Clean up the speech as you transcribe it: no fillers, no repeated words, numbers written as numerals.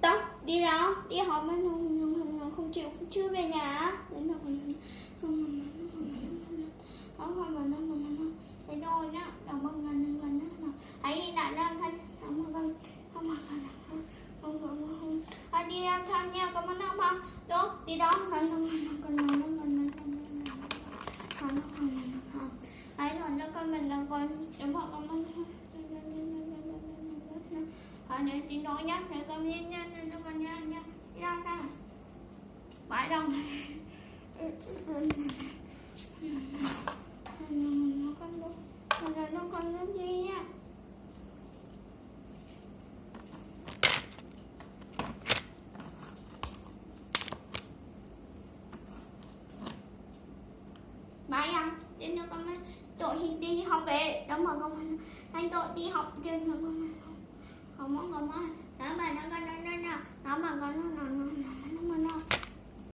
Tóc đi đâu? Đi học mà không chịu chưa về nhà. Đến là không cái đôi đó đồng bằng gần đó ấy là nam thanh không vâng không đi em thăm nhau có món không đúng đi đó còn ấy rồi nó con mình là con đúng không con để đi nói nhá để con nha nó con nha đi đâu ta bãi đâu nó con cái gì nha bãi à đến nữa con tội đi học về đó mà con anh tội đi học kia mà con không có con đó mà nó mà con